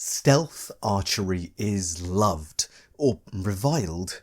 Stealth archery is loved, or reviled,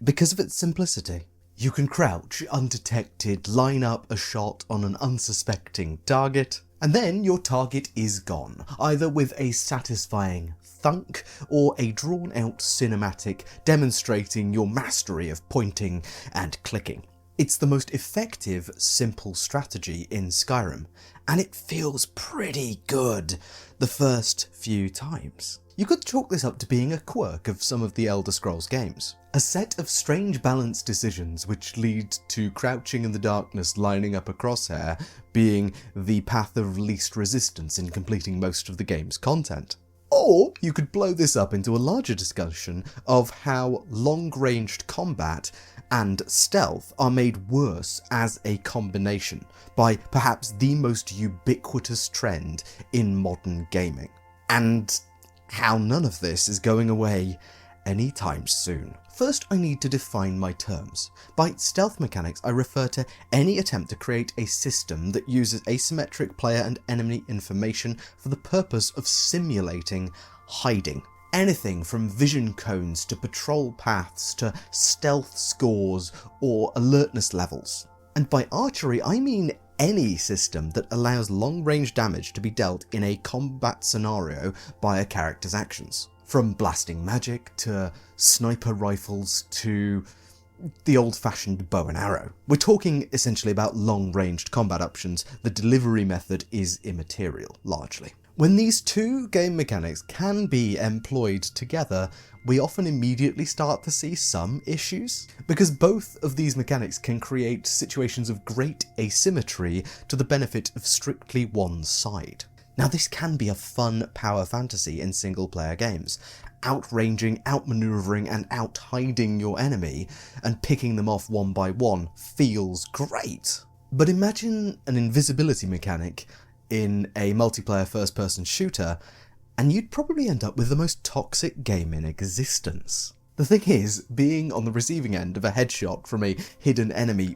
because of its simplicity. You can crouch undetected, line up a shot on an unsuspecting target, and then your target is gone, either with a satisfying thunk or a drawn-out cinematic demonstrating your mastery of pointing and clicking. It's the most effective, simple strategy in Skyrim, and it feels pretty good the first few times. You could chalk this up to being a quirk of some of the Elder Scrolls games. A set of strange balance decisions which lead to crouching in the darkness, lining up a crosshair, being the path of least resistance in completing most of the game's content. Or you could blow this up into a larger discussion of how long-ranged combat and stealth are made worse as a combination by perhaps the most ubiquitous trend in modern gaming. And how none of this is going away anytime soon. First, I need to define my terms. By stealth mechanics, I refer to any attempt to create a system that uses asymmetric player and enemy information for the purpose of simulating hiding. Anything from vision cones to patrol paths to stealth scores or alertness levels. And by archery, I mean any system that allows long-range damage to be dealt in a combat scenario by a character's actions. From blasting magic to sniper rifles to the old-fashioned bow and arrow. We're talking essentially about long-ranged combat options. The delivery method is immaterial, largely. When these two game mechanics can be employed together, we often immediately start to see some issues, because both of these mechanics can create situations of great asymmetry to the benefit of strictly one side. Now, this can be a fun power fantasy in single-player games, outranging, outmaneuvering and out-hiding your enemy and picking them off one by one feels great. But imagine an invisibility mechanic in a multiplayer first-person shooter, and you'd probably end up with the most toxic game in existence. The thing is, being on the receiving end of a headshot from a hidden enemy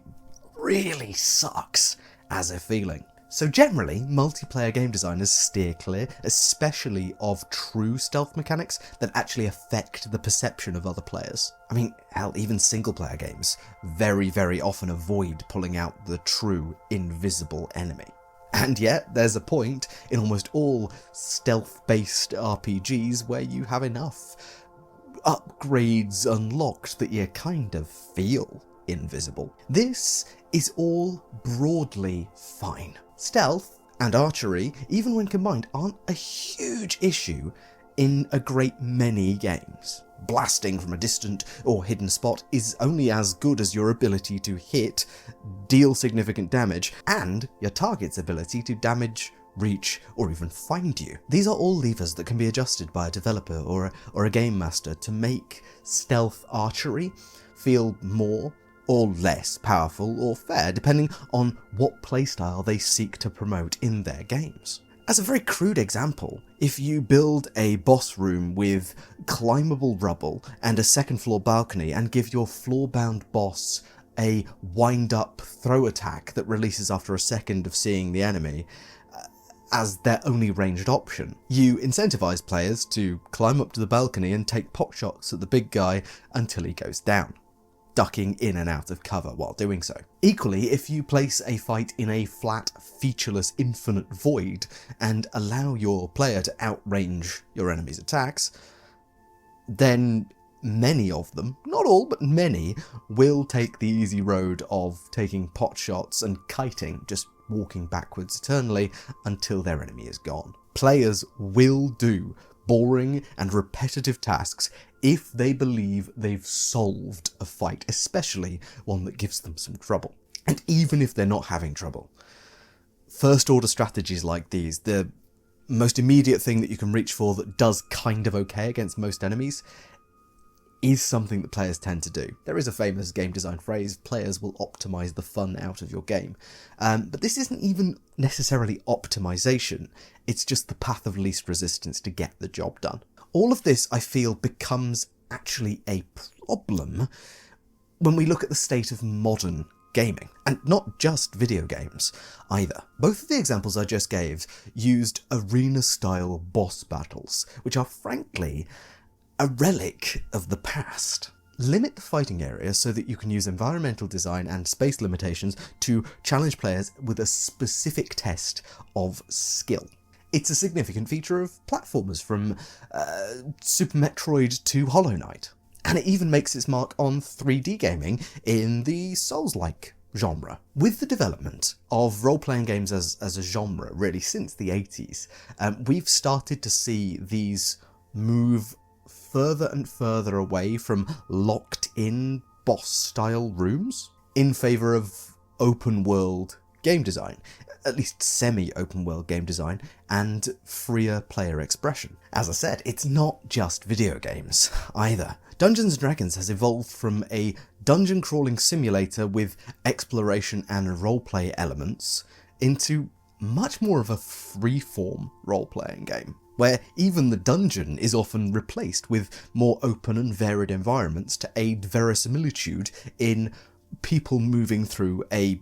really sucks as a feeling. So generally, multiplayer game designers steer clear, especially of true stealth mechanics that actually affect the perception of other players. I mean, hell, even single-player games very, very often avoid pulling out the true invisible enemy. And yet, there's a point in almost all stealth-based RPGs where you have enough upgrades unlocked that you kind of feel invisible. This is all broadly fine. Stealth and archery, even when combined, aren't a huge issue in a great many games. Blasting from a distant or hidden spot is only as good as your ability to hit, deal significant damage, and your target's ability to damage, reach, or even find you. These are all levers that can be adjusted by a developer or a game master to make stealth archery feel more or less powerful or fair, depending on what playstyle they seek to promote in their games. As a very crude example, if you build a boss room with climbable rubble and a second floor balcony and give your floor-bound boss a wind-up throw attack that releases after a second of seeing the enemy as their only ranged option, you incentivize players to climb up to the balcony and take pot shots at the big guy until he goes down, ducking in and out of cover while doing so. Equally, if you place a fight in a flat, featureless, infinite void and allow your player to outrange your enemy's attacks, then many of them, not all, but many, will take the easy road of taking pot shots and kiting, just walking backwards eternally until their enemy is gone. Players will do boring and repetitive tasks if they believe they've solved a fight, especially one that gives them some trouble. And even if they're not having trouble, first order strategies like these, the most immediate thing that you can reach for that does kind of okay against most enemies, is something that players tend to do. There is a famous game design phrase, players will optimize the fun out of your game. But this isn't even necessarily optimization, it's just the path of least resistance to get the job done. All of this, I feel, becomes actually a problem when we look at the state of modern gaming. And not just video games either. Both of the examples I just gave used arena-style boss battles, which are frankly a relic of the past. Limit the fighting area so that you can use environmental design and space limitations to challenge players with a specific test of skill. It's a significant feature of platformers from Super Metroid to Hollow Knight. And it even makes its mark on 3D gaming in the Souls-like genre. With the development of role-playing games as a genre, really, since the 80s, we've started to see these move further and further away from locked-in boss-style rooms in favour of open-world game design, at least semi-open-world game design, and freer player expression. As I said, it's not just video games either. Dungeons & Dragons has evolved from a dungeon-crawling simulator with exploration and roleplay elements into much more of a free-form role-playing game, where even the dungeon is often replaced with more open and varied environments to aid verisimilitude in people moving through a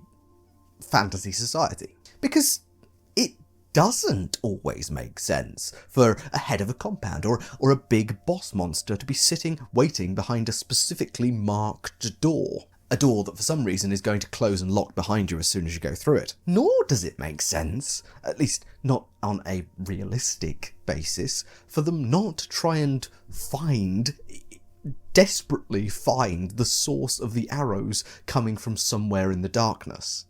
fantasy society. Because it doesn't always make sense for a head of a compound or a big boss monster to be sitting waiting behind a specifically marked door. A door that for some reason is going to close and lock behind you as soon as you go through it. Nor does it make sense, at least not on a realistic basis, for them not to try and desperately find the source of the arrows coming from somewhere in the darkness,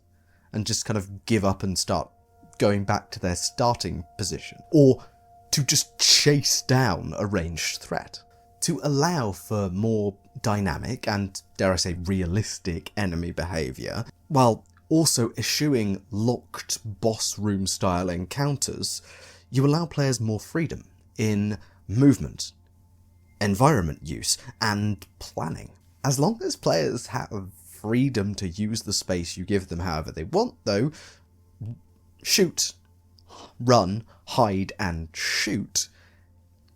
and just kind of give up and start going back to their starting position, or to just chase down a ranged threat. To allow for more dynamic and, dare I say, realistic enemy behaviour, while also eschewing locked boss room style encounters, you allow players more freedom in movement, environment use, and planning. As long as players have freedom to use the space you give them however they want, though, shoot, run, hide, and shoot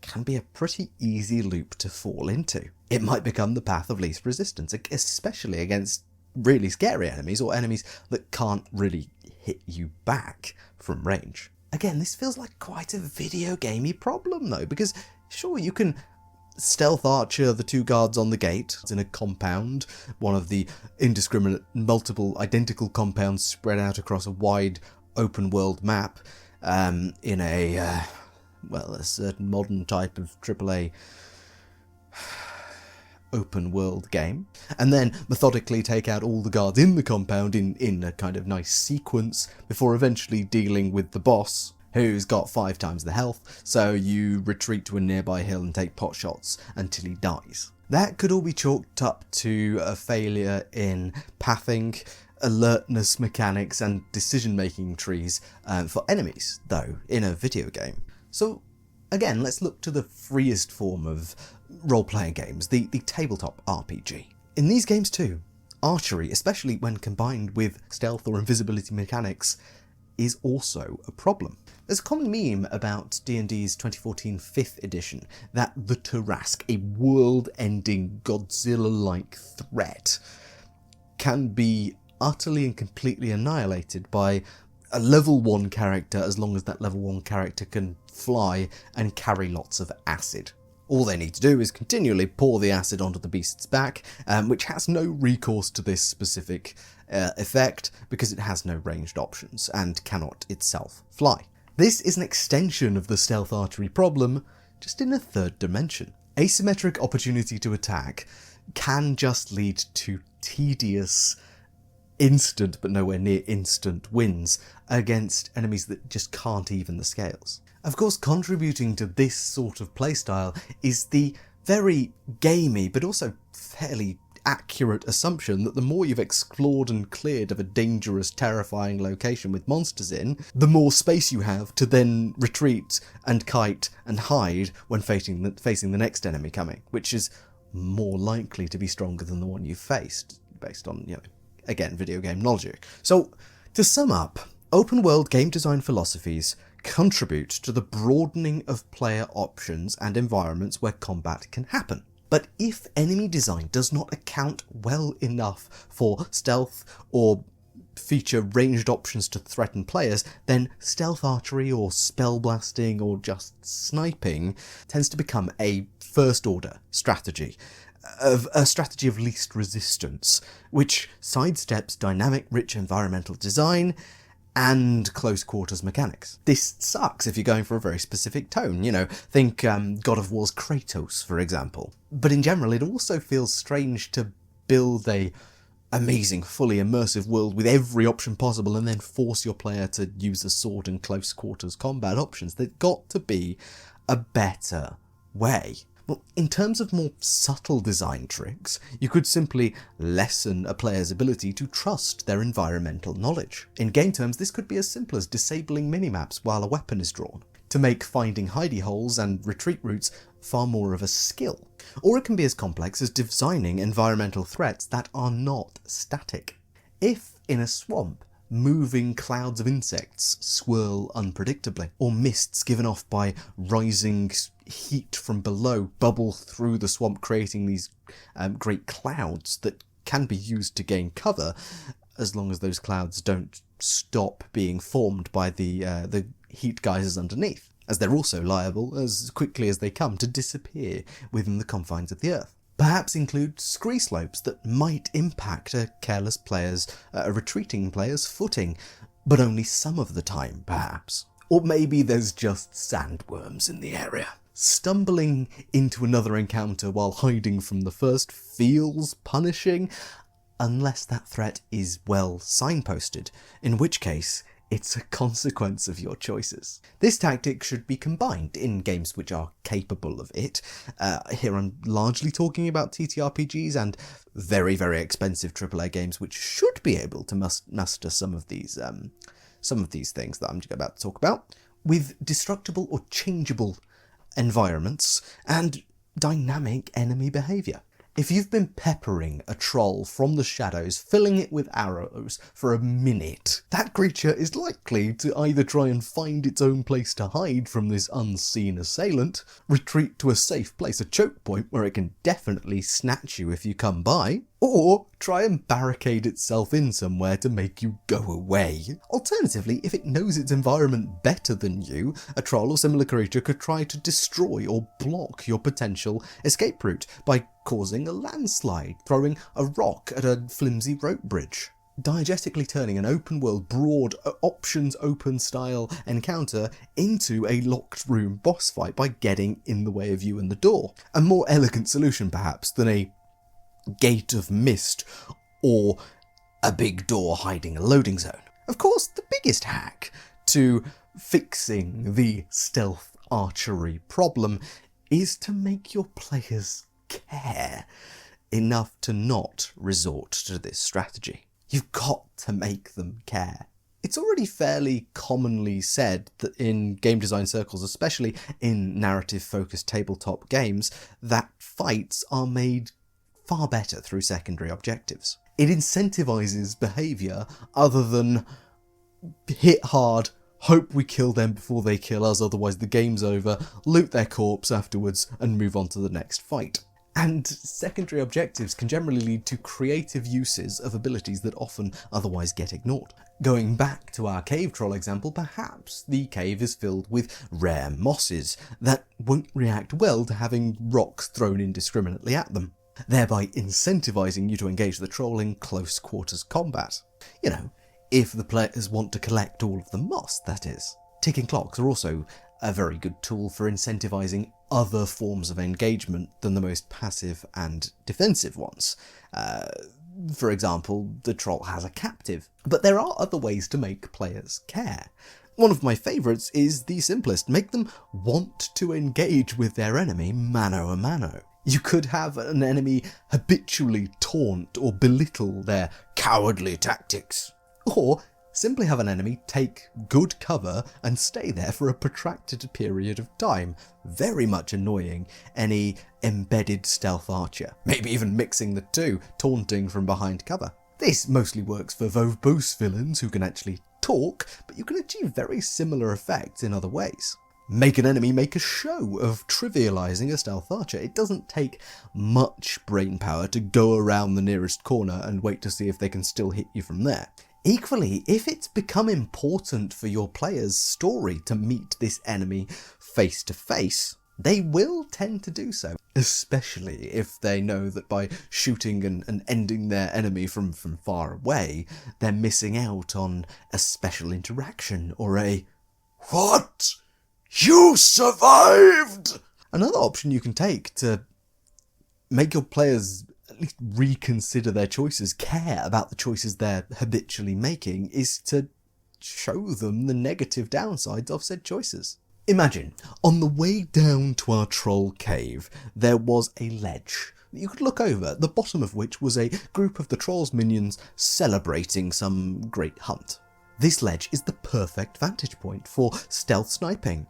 can be a pretty easy loop to fall into. It might become the path of least resistance, especially against really scary enemies or enemies that can't really hit you back from range. Again, this feels like quite a video gamey problem though, because sure, you can stealth archer the two guards on the gate in a compound, one of the indiscriminate multiple identical compounds spread out across a wide open world map, in a certain modern type of AAA open world game, and then methodically take out all the guards in the compound in a kind of nice sequence before eventually dealing with the boss, who's got 5 times the health, so you retreat to a nearby hill and take pot shots until he dies. That could all be chalked up to a failure in pathing, alertness mechanics, and decision-making trees for enemies, though, in a video game. So, again, let's look to the freest form of role-playing games, the tabletop RPG. In these games too, archery, especially when combined with stealth or invisibility mechanics, is also a problem. There's a common meme about D&D's 2014 5th edition that the Tarrasque, a world-ending Godzilla-like threat, can be utterly and completely annihilated by a level 1 character as long as that level 1 character can fly and carry lots of acid. All they need to do is continually pour the acid onto the beast's back, which has no recourse to this specific effect because it has no ranged options and cannot itself fly. This is an extension of the stealth archery problem, just in a third dimension. Asymmetric opportunity to attack can just lead to tedious, instant but nowhere near instant wins against enemies that just can't even the scales. Of course, contributing to this sort of playstyle is the very gamey but also fairly accurate assumption that the more you've explored and cleared of a dangerous, terrifying location with monsters in, the more space you have to then retreat and kite and hide when facing the next enemy coming, which is more likely to be stronger than the one you've faced, based on, again, video game logic. So, to sum up, open world game design philosophies contribute to the broadening of player options and environments where combat can happen. But if enemy design does not account well enough for stealth or feature ranged options to threaten players, then stealth archery or spell blasting or just sniping tends to become a first order strategy. A strategy of least resistance, which sidesteps dynamic, rich environmental design and close quarters mechanics. This sucks if you're going for a very specific tone, think God of War's Kratos, for example. But in general, it also feels strange to build a amazing, fully immersive world with every option possible and then force your player to use the sword and close quarters combat options. There's got to be a better way. Well, in terms of more subtle design tricks, you could simply lessen a player's ability to trust their environmental knowledge. In game terms, this could be as simple as disabling minimaps while a weapon is drawn, to make finding hidey holes and retreat routes far more of a skill. Or it can be as complex as designing environmental threats that are not static. If, in a swamp, moving clouds of insects swirl unpredictably, or mists given off by rising heat from below bubble through the swamp, creating these great clouds that can be used to gain cover, as long as those clouds don't stop being formed by the heat geysers underneath, as they're also liable, as quickly as they come, to disappear within the confines of the earth. Perhaps include scree slopes that might impact a careless player's, a retreating player's footing, but only some of the time, perhaps. Or maybe there's just sandworms in the area. Stumbling into another encounter while hiding from the first feels punishing, unless that threat is well signposted, in which case it's a consequence of your choices. This tactic should be combined in games which are capable of it. Here I'm largely talking about TTRPGs and very, very expensive AAA games which should be able to master some of these things that I'm about to talk about, with destructible or changeable environments and dynamic enemy behaviour. If you've been peppering a troll from the shadows, filling it with arrows for a minute, that creature is likely to either try and find its own place to hide from this unseen assailant, retreat to a safe place, a choke point where it can definitely snatch you if you come by, or try and barricade itself in somewhere to make you go away. Alternatively, if it knows its environment better than you, a troll or similar creature could try to destroy or block your potential escape route by causing a landslide, throwing a rock at a flimsy rope bridge, diegetically turning an open world, broad, options open style encounter into a locked room boss fight by getting in the way of you and the door. A more elegant solution perhaps than a gate of mist or a big door hiding a loading zone. Of course, the biggest hack to fixing the stealth archery problem is to make your players care enough to not resort to this strategy. You've got to make them care. It's already fairly commonly said that in game design circles, especially in narrative-focused tabletop games, that fights are made far better through secondary objectives. It incentivizes behaviour other than hit hard, hope we kill them before they kill us, otherwise the game's over, loot their corpse afterwards, and move on to the next fight. And secondary objectives can generally lead to creative uses of abilities that often otherwise get ignored. Going back to our cave troll example, perhaps the cave is filled with rare mosses that won't react well to having rocks thrown indiscriminately at them, thereby incentivizing you to engage the troll in close quarters combat. If the players want to collect all of the moss, that is. Ticking clocks are also a very good tool for incentivizing other forms of engagement than the most passive and defensive ones. For example, the troll has a captive, but there are other ways to make players care. One of my favourites is the simplest: make them want to engage with their enemy mano a mano. You could have an enemy habitually taunt or belittle their cowardly tactics, or simply have an enemy take good cover and stay there for a protracted period of time, very much annoying any embedded stealth archer, maybe even mixing the two, taunting from behind cover. This mostly works for verbose villains who can actually talk, but you can achieve very similar effects in other ways. make an enemy make a show of trivialising a stealth archer. It doesn't take much brain power to go around the nearest corner and wait to see if they can still hit you from there. Equally, if it's become important for your player's story to meet this enemy face to face, they will tend to do so, especially if they know that by shooting and ending their enemy from far away, they're missing out on a special interaction or a "What? You survived!" Another option you can take to make your players at least reconsider their choices, care about the choices they're habitually making, is to show them the negative downsides of said choices. Imagine, on the way down to our troll cave, there was a ledge that you could look over, at the bottom of which was a group of the troll's minions celebrating some great hunt. This ledge is the perfect vantage point for stealth sniping.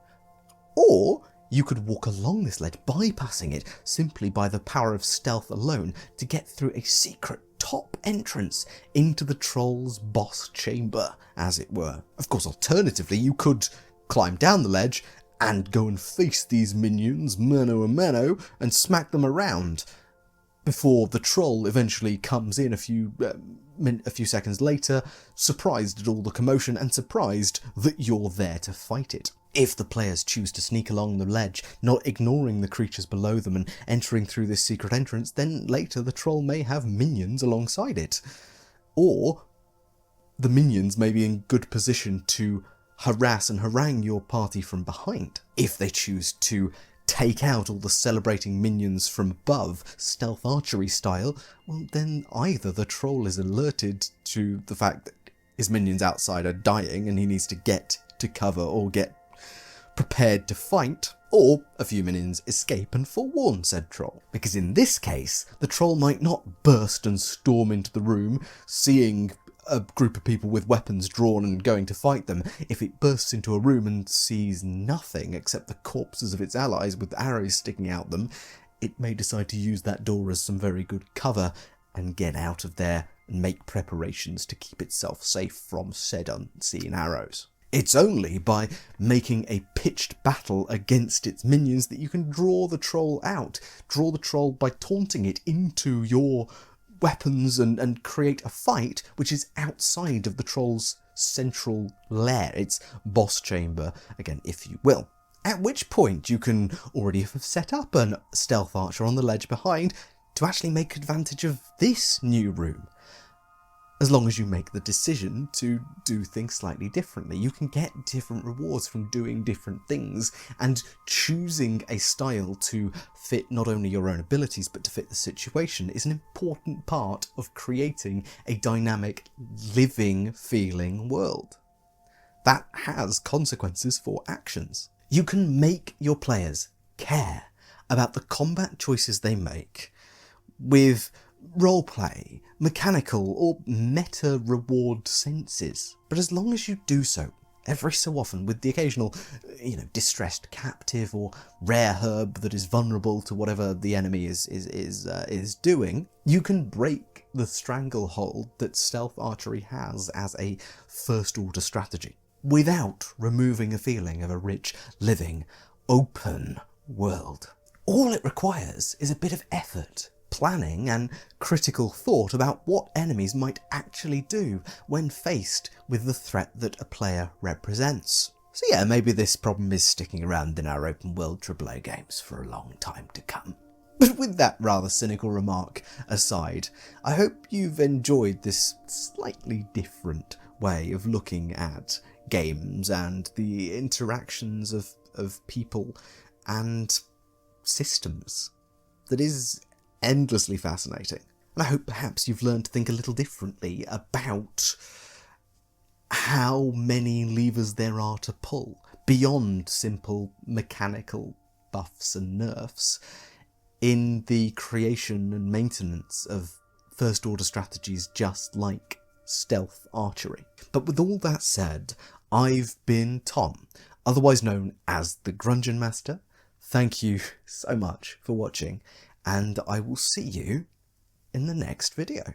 Or you could walk along this ledge, bypassing it simply by the power of stealth alone to get through a secret top entrance into the troll's boss chamber, as it were. Of course, alternatively, you could climb down the ledge and go and face these minions mano a mano and smack them around before the troll eventually comes in a few seconds later, surprised at all the commotion and surprised that you're there to fight it. If the players choose to sneak along the ledge, not ignoring the creatures below them and entering through this secret entrance, then later the troll may have minions alongside it. Or the minions may be in good position to harass and harangue your party from behind. If they choose to take out all the celebrating minions from above, stealth archery style, well then either the troll is alerted to the fact that his minions outside are dying and he needs to get to cover or get prepared to fight, or a few minions escape and forewarn said troll. Because in this case, the troll might not burst and storm into the room, seeing a group of people with weapons drawn and going to fight them. If it bursts into a room and sees nothing except the corpses of its allies with arrows sticking out them, it may decide to use that door as some very good cover and get out of there and make preparations to keep itself safe from said unseen arrows. It's only by making a pitched battle against its minions that you can draw the troll out. Draw the troll by taunting it into your weapons and create a fight which is outside of the troll's central lair, its boss chamber, again, if you will. At which point you can already have set up an stealth archer on the ledge behind to actually make advantage of this new room. As long as you make the decision to do things slightly differently, you can get different rewards from doing different things, and choosing a style to fit not only your own abilities but to fit the situation is an important part of creating a dynamic, living, feeling world. That has consequences for actions. You can make your players care about the combat choices they make with roleplay, mechanical or meta reward senses. But as long as you do so, every so often, with the occasional, distressed captive or rare herb that is vulnerable to whatever the enemy is doing, you can break the stranglehold that stealth archery has as a first order strategy, without removing a feeling of a rich, living, open world. All it requires is a bit of effort, planning and critical thought about what enemies might actually do when faced with the threat that a player represents. So yeah, maybe this problem is sticking around in our open world AAA games for a long time to come. But with that rather cynical remark aside, I hope you've enjoyed this slightly different way of looking at games and the interactions of people and systems that is endlessly fascinating. And I hope perhaps you've learned to think a little differently about how many levers there are to pull beyond simple mechanical buffs and nerfs in the creation and maintenance of first order strategies just like stealth archery. But with all that said, I've been Tom, otherwise known as the TTRPGs. Thank you so much for watching, and I will see you in the next video.